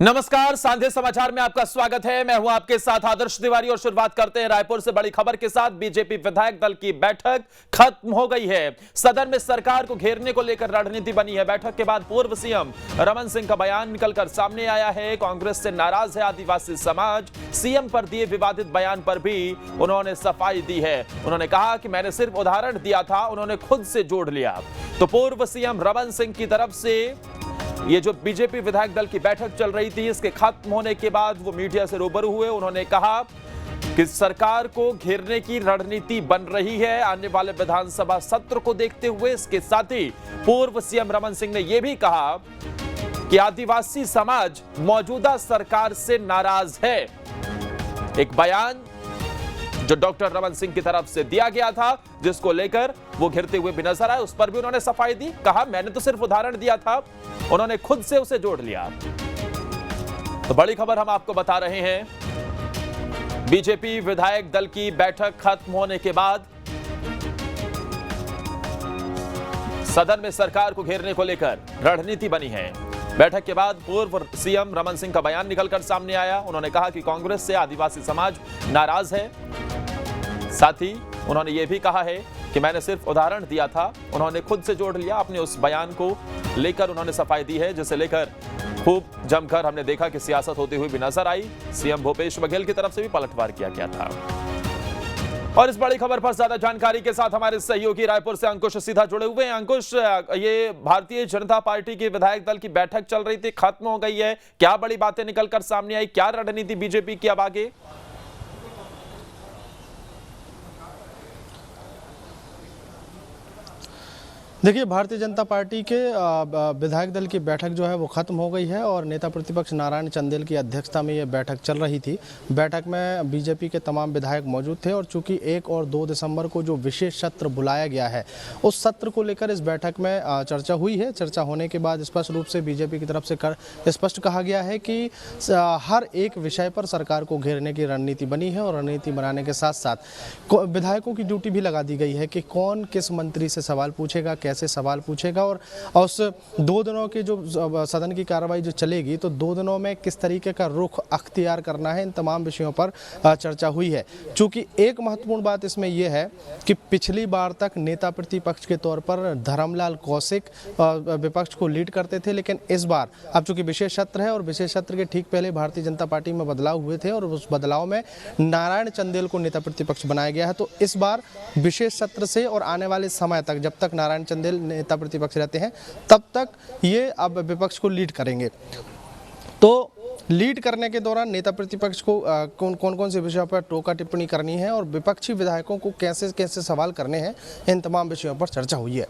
नमस्कार, सांझे समाचार में आपका स्वागत है। मैं हूं आपके साथ आदर्श तिवारी और शुरुआत करते हैं रायपुर से बड़ी खबर के साथ। बीजेपी विधायक दल की बैठक खत्म हो गई है। सदन में सरकार को घेरने को लेकर रणनीति बनी है। बैठक के बाद पूर्व सीएम रमन सिंह का बयान निकलकर सामने आया है। कांग्रेस से नाराज है आदिवासी समाज। सीएम पर दिए विवादित बयान पर भी उन्होंने सफाई दी है। उन्होंने कहा कि मैंने सिर्फ उदाहरण दिया था, उन्होंने खुद से जोड़ लिया। तो पूर्व सीएम रमन सिंह की तरफ से ये जो बीजेपी विधायक दल की बैठक चल रही थी, इसके खत्म होने के बाद वो मीडिया से रूबरू हुए। उन्होंने कहा कि सरकार को घेरने की रणनीति बन रही है आने वाले विधानसभा सत्र को देखते हुए। इसके साथ ही पूर्व सीएम रमन सिंह ने यह भी कहा कि आदिवासी समाज मौजूदा सरकार से नाराज है। एक बयान जो डॉक्टर रमन सिंह की तरफ से दिया गया था, जिसको लेकर वो घिरते हुए भी नजर आए, उस पर भी उन्होंने सफाई दी। कहा मैंने तो सिर्फ उदाहरण दिया था, उन्होंने खुद से उसे जोड़ लिया। तो बड़ी खबर हम आपको बता रहे हैं। बीजेपी विधायक दल की बैठक खत्म होने के बाद सदन में सरकार को घेरने को लेकर रणनीति बनी है। बैठक के बाद पूर्व सीएम रमन सिंह का बयान निकलकर सामने आया। उन्होंने कहा कि कांग्रेस से आदिवासी समाज नाराज है। साथ ही उन्होंने ये भी कहा है कि मैंने सिर्फ उदाहरण दिया था, उन्होंने खुद से जोड़ लिया। अपने उस बयान को लेकर उन्होंने सफाई दी है, जिसे लेकर खूब जमकर हमने देखा कि सियासत होती हुई भी नजर आई। सीएम भूपेश बघेल की तरफ से भी पलटवार किया गया था। और इस बड़ी खबर पर ज्यादा जानकारी के साथ हमारे सहयोगी रायपुर से अंकुश सीधा जुड़े हुए हैं। अंकुश, ये भारतीय जनता पार्टी की विधायक दल की बैठक चल रही थी, खत्म हो गई है। क्या बड़ी बातें निकलकर सामने आई? क्या रणनीति बीजेपी की अब आगे? देखिए, भारतीय जनता पार्टी के विधायक दल की बैठक जो है वो खत्म हो गई है और नेता प्रतिपक्ष नारायण चंदेल की अध्यक्षता में ये बैठक चल रही थी। बैठक में बीजेपी के तमाम विधायक मौजूद थे और चूंकि 1 और 2 दिसंबर को जो विशेष सत्र बुलाया गया है, उस सत्र को लेकर इस बैठक में चर्चा हुई है। चर्चा होने के बाद स्पष्ट रूप से बीजेपी की तरफ से स्पष्ट कहा गया है कि हर एक विषय पर सरकार को घेरने की रणनीति बनी है और रणनीति बनाने के साथ साथ विधायकों की ड्यूटी भी लगा दी गई है कि कौन किस मंत्री से सवाल पूछेगा, कैसे सवाल पूछेगा और उस 2 दिनों की जो सदन की कार्रवाई जो चलेगी, तो 2 दिनों में किस तरीके का रुख अख्तियार करना है, इन तमाम विषयों पर चर्चा हुई है। चूंकि एक महत्वपूर्ण बात इसमें यह है कि पिछली बार तक नेता प्रतिपक्ष के तौर पर धर्मलाल कौशिक विपक्ष को लीड करते थे, लेकिन इस बार अब चूंकि विशेष सत्र है और विशेष सत्र के ठीक पहले भारतीय जनता पार्टी में बदलाव हुए थे और उस बदलाव में नारायण चंदेल को नेता प्रतिपक्ष बनाया गया है। तो इस बार विशेष सत्र से और आने वाले समय तक, जब तक नारायण चंदेल नेता प्रतिपक्ष रहते हैं, तब तक ये अब विपक्ष को लीड करेंगे। तो लीड करने के दौरान नेता प्रतिपक्ष को कौन से विषयों पर टोका टिप्पणी करनी है और विपक्षी विधायकों को कैसे कैसे सवाल करने हैं, इन तमाम विषयों पर चर्चा हुई है।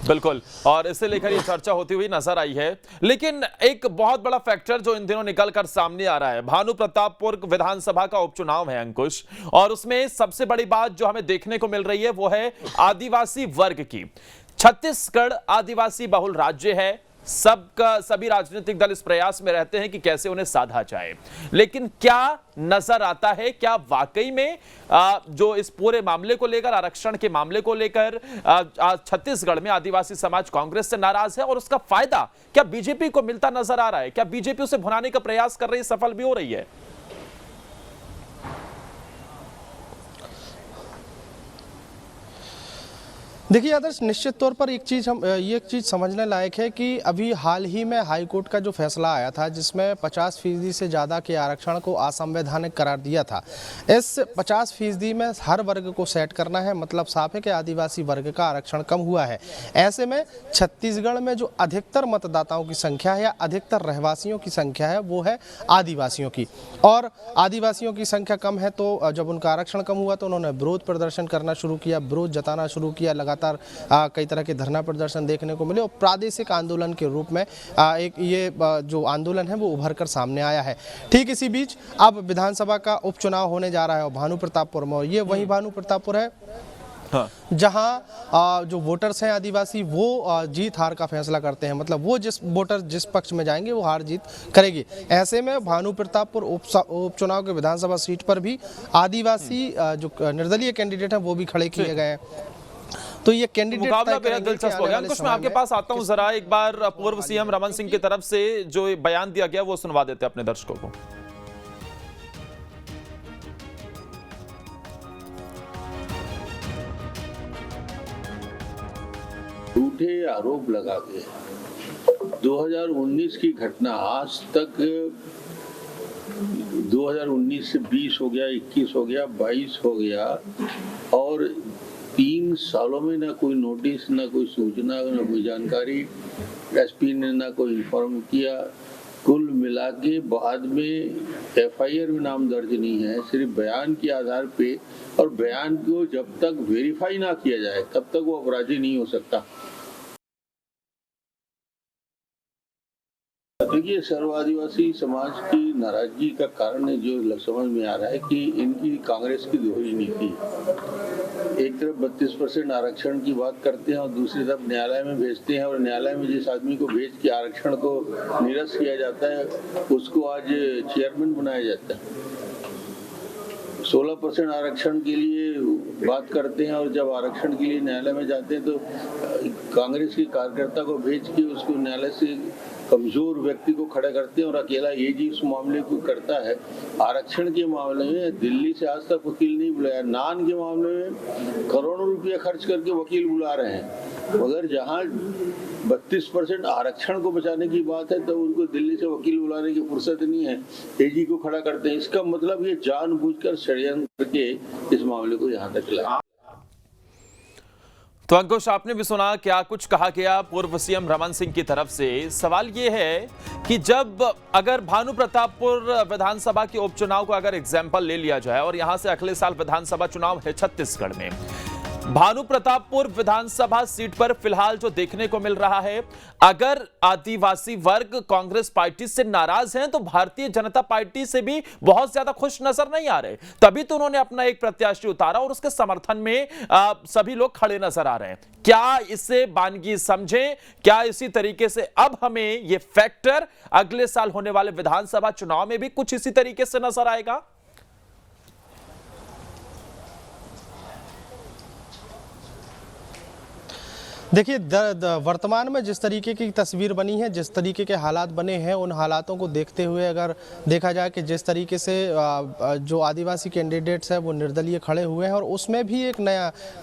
बिल्कुल, और इसे लेकर ये चर्चा होती हुई नजर आई है। लेकिन एक बहुत बड़ा फैक्टर जो इन दिनों निकलकर सामने आ रहा है, भानु प्रतापपुर विधानसभा का उपचुनाव है अंकुश, और उसमें सबसे बड़ी बात जो हमें देखने को मिल रही है वो है आदिवासी वर्ग की। छत्तीसगढ़ आदिवासी बहुल राज्य है। सभी राजनीतिक दल इस प्रयास में रहते हैं कि कैसे उन्हें साधा जाए। लेकिन क्या नजर आता है, क्या वाकई में जो इस पूरे मामले को लेकर, आरक्षण के मामले को लेकर छत्तीसगढ़ में आदिवासी समाज कांग्रेस से नाराज है और उसका फायदा क्या बीजेपी को मिलता नजर आ रहा है? क्या बीजेपी उसे भुनाने का प्रयास कर रही है, सफल भी हो रही है? देखिए आदर्श, निश्चित तौर पर एक चीज़ समझने लायक है कि अभी हाल ही में हाई कोर्ट का जो फैसला आया था, जिसमें 50% से ज़्यादा के आरक्षण को असंवैधानिक करार दिया था। इस 50% में हर वर्ग को सेट करना है, मतलब साफ है कि आदिवासी वर्ग का आरक्षण कम हुआ है। ऐसे में छत्तीसगढ़ में जो अधिकतर मतदाताओं की संख्या है या अधिकतर रहवासियों की संख्या है, वो है आदिवासियों की, और आदिवासियों की संख्या कम है। तो जब उनका आरक्षण कम हुआ तो उन्होंने विरोध प्रदर्शन करना शुरू किया, विरोध जताना शुरू किया। लगातार कई तरह के धरना प्रदर्शन देखने को मिले और प्रादेशिक आंदोलन के रूप में एक ये जो आंदोलन है वो उभर कर सामने आया है। ठीक इसी बीच अब विधानसभा का उपचुनाव होने जा रहा है और भानु प्रतापपुर में, ये वही भानु प्रतापपुर है जहां जो वोटर्स हैं आदिवासी, वो जीत हार का फैसला करते हैं। मतलब वो वोटर जिस पक्ष में जाएंगे वो हार जीत करेगी। ऐसे में भानु प्रतापपुर उपचुनाव के विधानसभा सीट पर भी आदिवासी जो निर्दलीय कैंडिडेट हैं वो भी खड़े किए गए हैं। तो ये कैंडिडेट मुकाबला बेहद दिलचस्प हो गया। अंकुश, मैं आपके पास आता हूं, जरा एक बार पूर्व सीएम रमन सिंह की तरफ से जो बयान दिया गया वो सुनवा देते अपने दर्शकों को। झूठे आरोप लगा के 2019 की घटना आज तक 2019 से 20 हो गया, 21 हो गया, 22 हो गया और 3 सालों में ना कोई नोटिस, ना कोई सूचना, ना कोई जानकारी, एसपी ने ना कोई इन्फॉर्म किया। कुल मिला के बाद में एफआईआर में नाम दर्ज नहीं है, सिर्फ बयान के आधार पे, और बयान को जब तक वेरीफाई ना किया जाए तब तक वो अपराधी नहीं हो सकता। देखिए, सर्व आदिवासी समाज की नाराजगी का कारण जो समझ में आ रहा है कि इनकी कांग्रेस की दोहरी नीति, एक तरफ 32% आरक्षण की बात करते हैं और दूसरी तरफ न्यायालय में भेजते हैं, और न्यायालय में जिस आदमी को भेज के आरक्षण को निरस्त किया जाता है उसको आज चेयरमैन बनाया जाता है। 16% आरक्षण के लिए बात करते हैं और जब आरक्षण के लिए न्यायालय में जाते हैं तो कांग्रेस के कार्यकर्ता को भेज के उसको न्यायालय से कमजोर व्यक्ति को खड़ा करते हैं और अकेला एजी उस मामले को करता है। आरक्षण के मामले में दिल्ली से आज तक वकील नहीं बुलाया। नान के मामले में करोड़ों रुपया खर्च करके वकील बुला रहे हैं, मगर जहां 32% आरक्षण को बचाने की बात है तो उनको दिल्ली से वकील बुलाने की फुर्सत नहीं है, एजी को खड़ा करते हैं। इसका मतलब ये जानबूझकर षड्यंत्र करके इस मामले को यहाँ तक लाया। तो अंकुश, आपने भी सुना क्या कुछ कहा गया पूर्व सीएम रमन सिंह की तरफ से। सवाल यह है कि जब अगर भानु प्रतापपुर विधानसभा के उपचुनाव को अगर एग्जाम्पल ले लिया जाए और यहां से अगले साल विधानसभा चुनाव है छत्तीसगढ़ में, भानु प्रतापपुर विधानसभा सीट पर फिलहाल जो देखने को मिल रहा है, अगर आदिवासी वर्ग कांग्रेस पार्टी से नाराज हैं तो भारतीय जनता पार्टी से भी बहुत ज्यादा खुश नजर नहीं आ रहे। तभी तो उन्होंने अपना एक प्रत्याशी उतारा और उसके समर्थन में सभी लोग खड़े नजर आ रहे हैं। क्या इसे बानगी समझें? क्या इसी तरीके से अब हमें यह फैक्टर अगले साल होने वाले विधानसभा चुनाव में भी कुछ इसी तरीके से नजर आएगा? देखिए, वर्तमान में जिस तरीके की तस्वीर बनी है, जिस तरीके के हालात बने हैं, उन हालातों को देखते हुए अगर देखा जाए कि जिस तरीके से जो आदिवासी कैंडिडेट्स हैं वो निर्दलीय खड़े हुए हैं और उसमें भी एक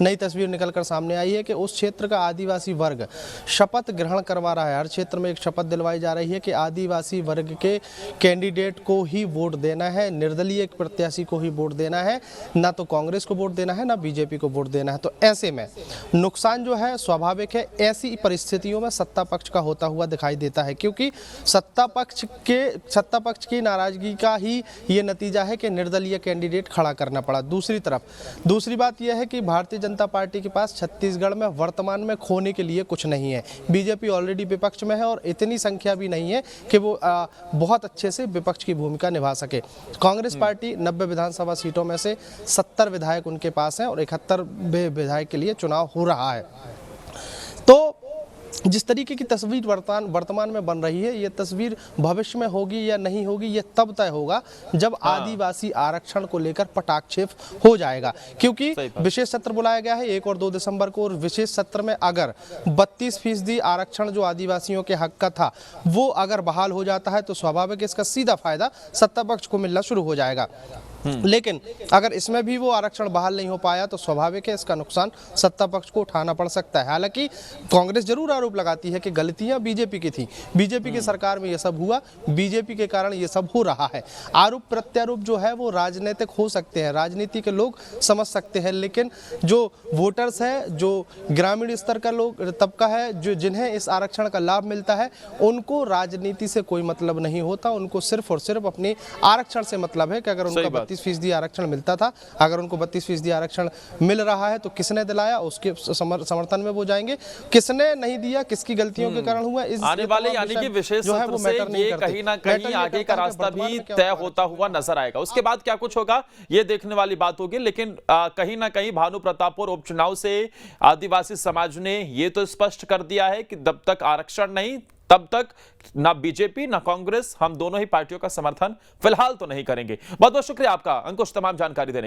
नई तस्वीर निकलकर सामने आई है कि उस क्षेत्र का आदिवासी वर्ग शपथ ग्रहण करवा रहा है। हर क्षेत्र में एक शपथ दिलवाई जा रही है कि आदिवासी वर्ग के कैंडिडेट को ही वोट देना है, निर्दलीय प्रत्याशी को ही वोट देना है, ना तो कांग्रेस को वोट देना है, ना बीजेपी को वोट देना है। तो ऐसे में नुकसान जो है स्वाभाविक है, ऐसी परिस्थितियों में सत्ता पक्ष का होता हुआ दिखाई देता है, क्योंकि सत्ता पक्ष की नाराजगी का ही ये नतीजा है कि निर्दलीय कैंडिडेट खड़ा करना पड़ा। दूसरी बात यह है कि भारतीय जनता पार्टी के पास छत्तीसगढ़ में वर्तमान में खोने के लिए कुछ नहीं है। बीजेपी ऑलरेडी विपक्ष में है और इतनी संख्या भी नहीं है कि वो बहुत अच्छे से विपक्ष की भूमिका निभा सके। कांग्रेस पार्टी 90 विधानसभा सीटों में से 70 विधायक उनके पास हैं और 71 विधायक के लिए चुनाव हो रहा है। तो जिस तरीके की तस्वीर वर्तमान में बन रही है, ये तस्वीर भविष्य में होगी या नहीं होगी ये तब तय होगा जब आदिवासी आरक्षण को लेकर पटाक्षेप हो जाएगा। क्योंकि विशेष सत्र बुलाया गया है 1 और 2 दिसंबर को, और विशेष सत्र में अगर 32% आरक्षण जो आदिवासियों के हक का था वो अगर बहाल हो जाता है तो स्वाभाविक इसका सीधा फायदा सत्ता पक्ष को मिलना शुरू हो जाएगा। लेकिन अगर इसमें भी वो आरक्षण बहाल नहीं हो पाया तो स्वाभाविक है इसका नुकसान सत्ता पक्ष को उठाना पड़ सकता है। हालांकि कांग्रेस जरूर आरोप लगाती है कि गलतियां बीजेपी की थी, बीजेपी की सरकार में ये सब हुआ, बीजेपी के कारण ये सब हो रहा है। आरोप प्रत्यारोप जो है वो राजनीतिक हो सकते हैं, राजनीति के लोग समझ सकते हैं, लेकिन जो वोटर्स हैं, जो ग्रामीण स्तर का लोग तबका है, जो जिन्हें इस आरक्षण का लाभ मिलता है, उनको राजनीति से कोई मतलब नहीं होता। उनको सिर्फ और सिर्फ अपने आरक्षण से मतलब है कि अगर उनका 32% आरक्षण मिलता था, अगर उनको 32% आरक्षण मिल रहा है तो किसने दिलाया, उसके समर्थन में वो जाएंगे। किसने नहीं दिया, किसकी गलतियों के कारण हुआ, इस आने वाले यानी कि विशेष सत्र से ये कहीं ना कहीं आगे का रास्ता भी तय होता हुआ नजर आएगा। उसके बाद क्या कुछ होगा ये देखने वाली बात होगी। लेकिन कहीं ना कहीं भानु प्रतापपुर उपचुनाव से आदिवासी समाज ने ये तो स्पष्ट कर दिया है कि जब तक आरक्षण नहीं तब तक ना बीजेपी ना कांग्रेस, हम दोनों ही पार्टियों का समर्थन फिलहाल तो नहीं करेंगे। बहुत बहुत शुक्रिया आपका अंकुश तमाम जानकारी देने